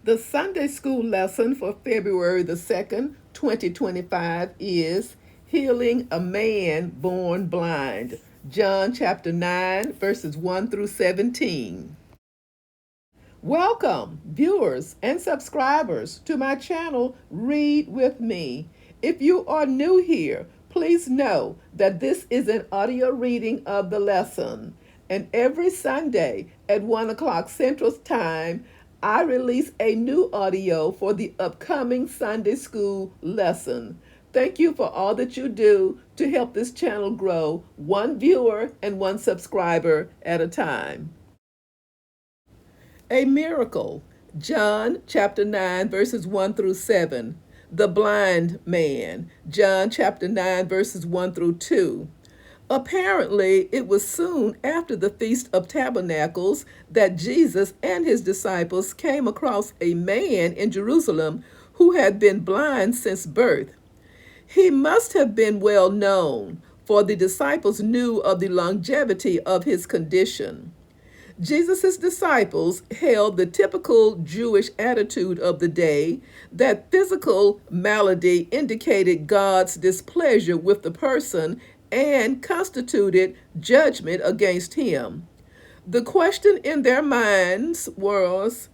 The Sunday school lesson for February the 2nd, 2025 is Healing a Man Born Blind. John chapter 9, verses 1 through 17. Welcome, viewers and subscribers, to my channel, Read With Me. If you are new here, please know that this is an audio reading of the lesson. And every Sunday at 1 o'clock Central Time, I release a new audio for the upcoming Sunday school lesson. Thank you for all that you do to help this channel grow, one viewer and one subscriber at a time. A miracle. John chapter 9, verses 1 through 7. The blind man. John chapter 9, verses 1 through 2. Apparently, it was soon after the Feast of Tabernacles that Jesus and his disciples came across a man in Jerusalem who had been blind since birth. He must have been well known, for the disciples knew of the longevity of his condition. Jesus' disciples held the typical Jewish attitude of the day that physical malady indicated God's displeasure with the person and constituted judgment against him. The question in their minds was,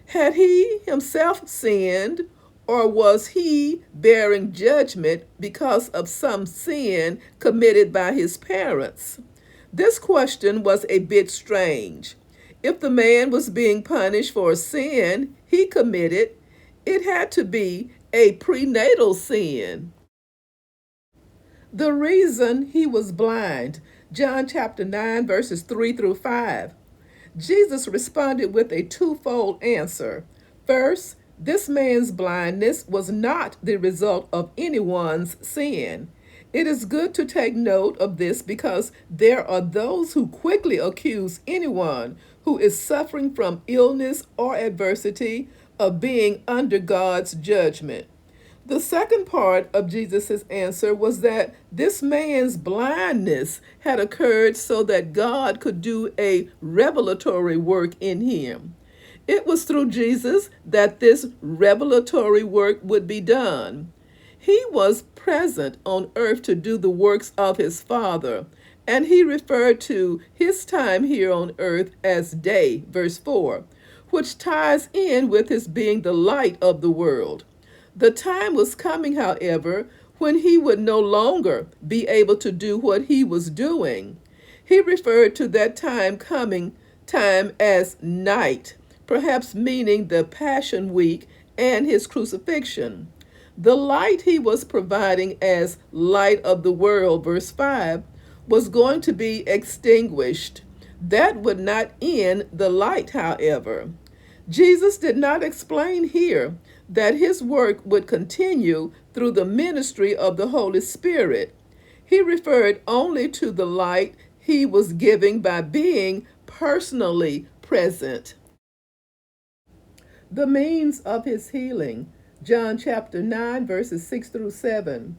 had he himself sinned, or was he bearing judgment because of some sin committed by his parents? This question was a bit strange. If the man was being punished for a sin he committed, it had to be a prenatal sin. The reason he was blind, John chapter 9, verses 3 through 5. Jesus responded with a twofold answer. First, this man's blindness was not the result of anyone's sin. It is good to take note of this because there are those who quickly accuse anyone who is suffering from illness or adversity of being under God's judgment. The second part of Jesus' answer was that this man's blindness had occurred so that God could do a revelatory work in him. It was through Jesus that this revelatory work would be done. He was present on earth to do the works of his Father, and he referred to his time here on earth as day, verse 4, which ties in with his being the light of the world. The time was coming, however, when he would no longer be able to do what he was doing. He referred to that time as night, perhaps meaning the Passion Week and his crucifixion. The light he was providing as light of the world, verse 5, was going to be extinguished. That would not end the light, however. Jesus did not explain here that his work would continue through the ministry of the Holy Spirit. He referred only to the light he was giving by being personally present. The means of his healing, John chapter 9, verses 6 through 7.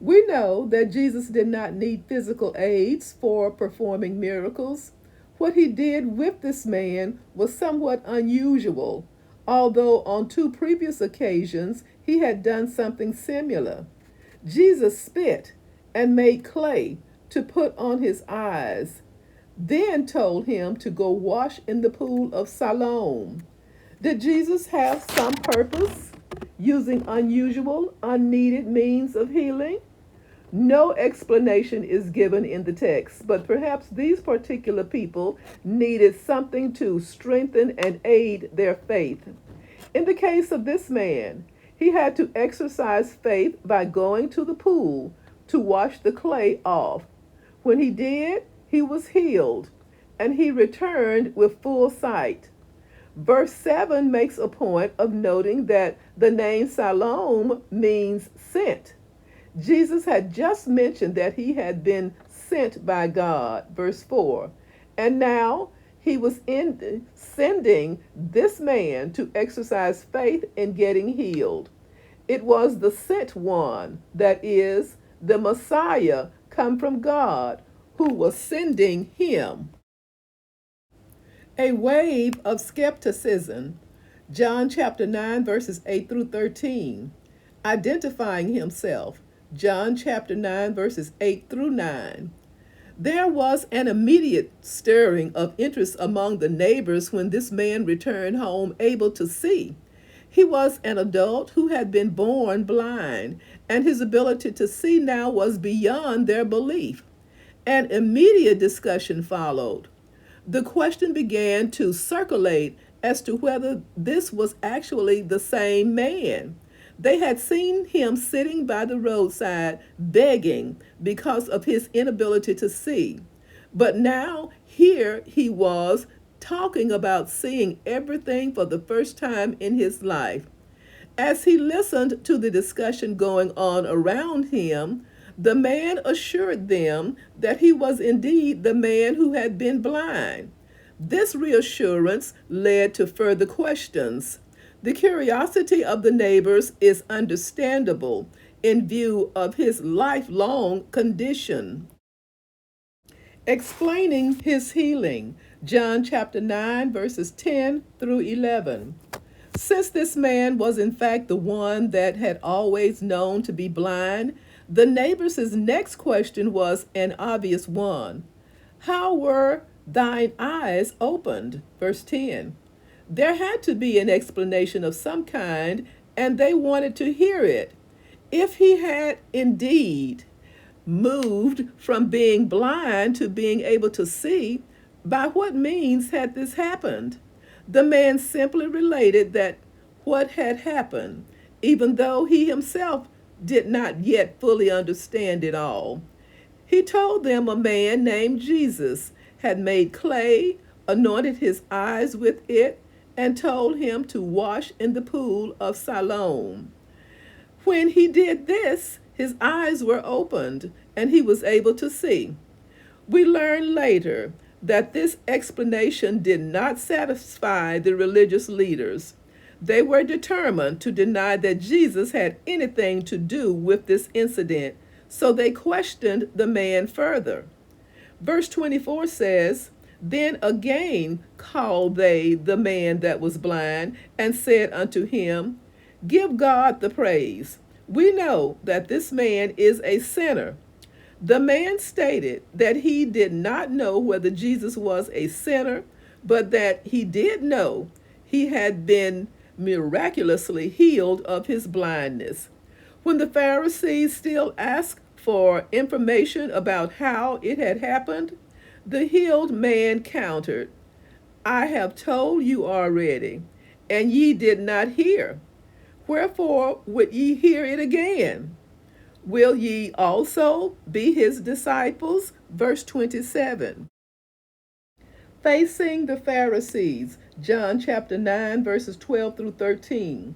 We know that Jesus did not need physical aids for performing miracles. What he did with this man was somewhat unusual, although on two previous occasions he had done something similar. Jesus spit and made clay to put on his eyes, then told him to go wash in the pool of Siloam. Did Jesus have some purpose using unusual, unneeded means of healing? No explanation is given in the text, but perhaps these particular people needed something to strengthen and aid their faith. In the case of this man, he had to exercise faith by going to the pool to wash the clay off. When he did, he was healed, and he returned with full sight. Verse 7 makes a point of noting that the name Siloam means sent. Jesus had just mentioned that he had been sent by God, verse 4, and now he was sending this man to exercise faith in getting healed. It was the sent one, that is, the Messiah come from God, who was sending him. A wave of skepticism. John chapter 9, verses 8 through 13. Identifying himself. John chapter 9, verses 8 through 9. There was an immediate stirring of interest among the neighbors when this man returned home able to see. He was an adult who had been born blind, and his ability to see now was beyond their belief. An immediate discussion followed. The question began to circulate as to whether this was actually the same man. They had seen him sitting by the roadside begging because of his inability to see. But now, here he was talking about seeing everything for the first time in his life. As he listened to the discussion going on around him, the man assured them that he was indeed the man who had been blind. This reassurance led to further questions. The curiosity of the neighbors is understandable in view of his lifelong condition. Explaining his healing, John chapter 9, verses 10 through 11. Since this man was in fact the one that had always known to be blind, the neighbor's next question was an obvious one. How were thine eyes opened? Verse 10. There had to be an explanation of some kind, and they wanted to hear it. If he had indeed moved from being blind to being able to see, by what means had this happened? The man simply related that what had happened, even though he himself did not yet fully understand it all. He told them a man named Jesus had made clay, anointed his eyes with it, and told him to wash in the pool of Siloam. When he did this, his eyes were opened and he was able to see. We learn later that this explanation did not satisfy the religious leaders. They were determined to deny that Jesus had anything to do with this incident, so they questioned the man further. Verse 24 says, Then again called they the man that was blind, and said unto him, Give God the praise. We know that this man is a sinner. The man stated that he did not know whether Jesus was a sinner, but that he did know he had been miraculously healed of his blindness. When the Pharisees still asked for information about how it had happened, the healed man countered, I have told you already, and ye did not hear. Wherefore would ye hear it again? Will ye also be his disciples? Verse 27. Facing the Pharisees, John chapter 9, verses 12 through 13.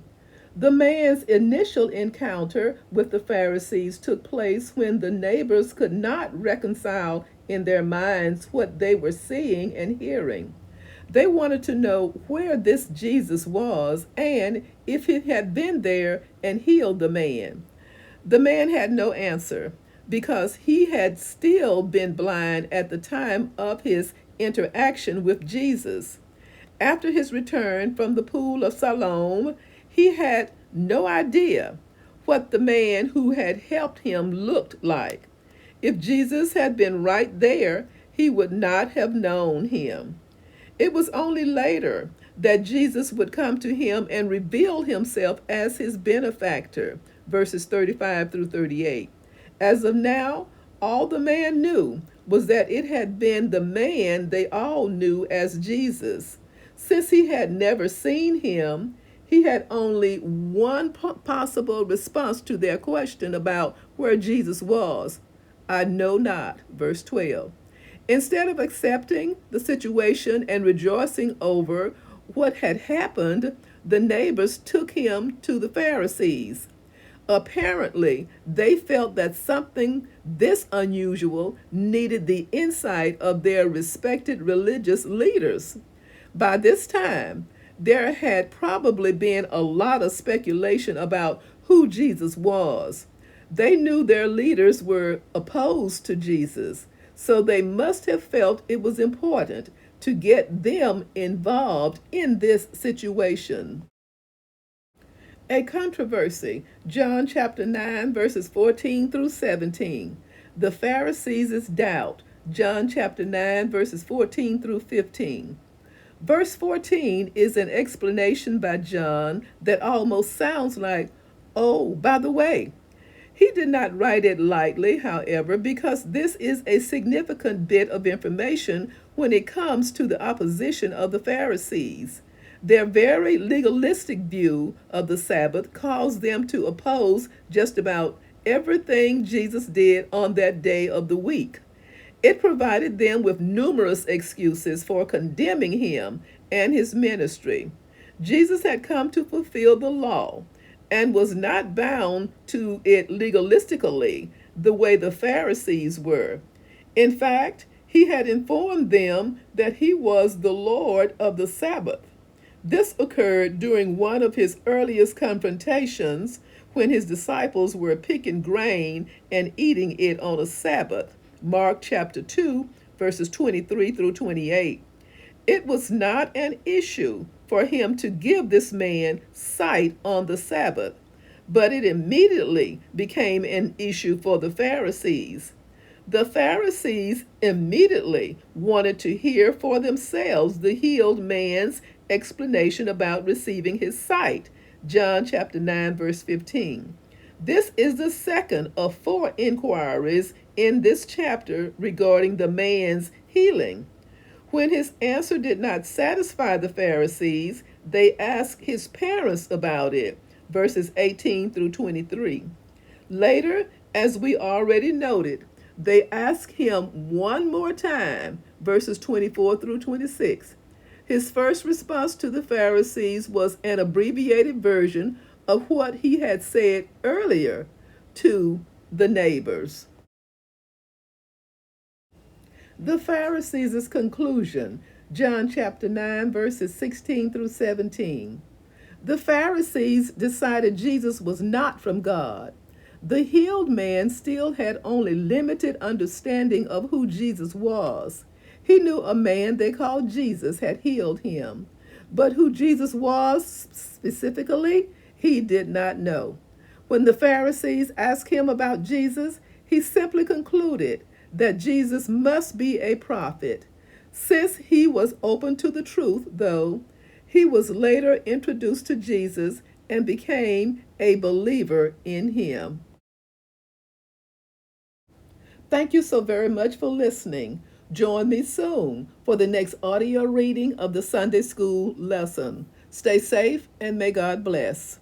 The man's initial encounter with the Pharisees took place when the neighbors could not reconcile in their minds what they were seeing and hearing. They wanted to know where this Jesus was and if he had been there and healed the man. The man had no answer because he had still been blind at the time of his interaction with Jesus. After his return from the pool of Siloam, he had no idea what the man who had helped him looked like. If Jesus had been right there, he would not have known him. It was only later that Jesus would come to him and reveal himself as his benefactor, verses 35 through 38. As of now, all the man knew was that it had been the man they all knew as Jesus. Since he had never seen him, he had only one possible response to their question about where Jesus was. I know not, verse 12. Instead of accepting the situation and rejoicing over what had happened, the neighbors took him to the Pharisees. Apparently, they felt that something this unusual needed the insight of their respected religious leaders. By this time, there had probably been a lot of speculation about who Jesus was. They knew their leaders were opposed to Jesus, so they must have felt it was important to get them involved in this situation. A controversy, John chapter 9, verses 14 through 17. The Pharisees' doubt, John chapter 9, verses 14 through 15. Verse 14 is an explanation by John that almost sounds like, oh, by the way. He did not write it lightly, however, because this is a significant bit of information when it comes to the opposition of the Pharisees. Their very legalistic view of the Sabbath caused them to oppose just about everything Jesus did on that day of the week. It provided them with numerous excuses for condemning him and his ministry. Jesus had come to fulfill the law and was not bound to it legalistically the way the Pharisees were. In fact, he had informed them that he was the Lord of the Sabbath. This occurred during one of his earliest confrontations when his disciples were picking grain and eating it on a Sabbath. Mark chapter 2, verses 23 through 28. It was not an issue for him to give this man sight on the Sabbath, but it immediately became an issue for the Pharisees. The Pharisees immediately wanted to hear for themselves the healed man's explanation about receiving his sight. John chapter 9, verse 15. This is the second of 4 inquiries in this chapter regarding the man's healing. When his answer did not satisfy the Pharisees, they asked his parents about it, verses 18 through 23. Later, as we already noted, they asked him one more time, verses 24 through 26. His first response to the Pharisees was an abbreviated version of what he had said earlier to the neighbors. The Pharisees' conclusion, John chapter 9, verses 16 through 17. The Pharisees decided Jesus was not from God. The healed man still had only limited understanding of who Jesus was. He knew a man they called Jesus had healed him, but who Jesus was specifically, he did not know. When the Pharisees asked him about Jesus, he simply concluded that Jesus must be a prophet. Since he was open to the truth, though, he was later introduced to Jesus and became a believer in him. Thank you so very much for listening. Join me soon for the next audio reading of the Sunday School lesson. Stay safe and may God bless.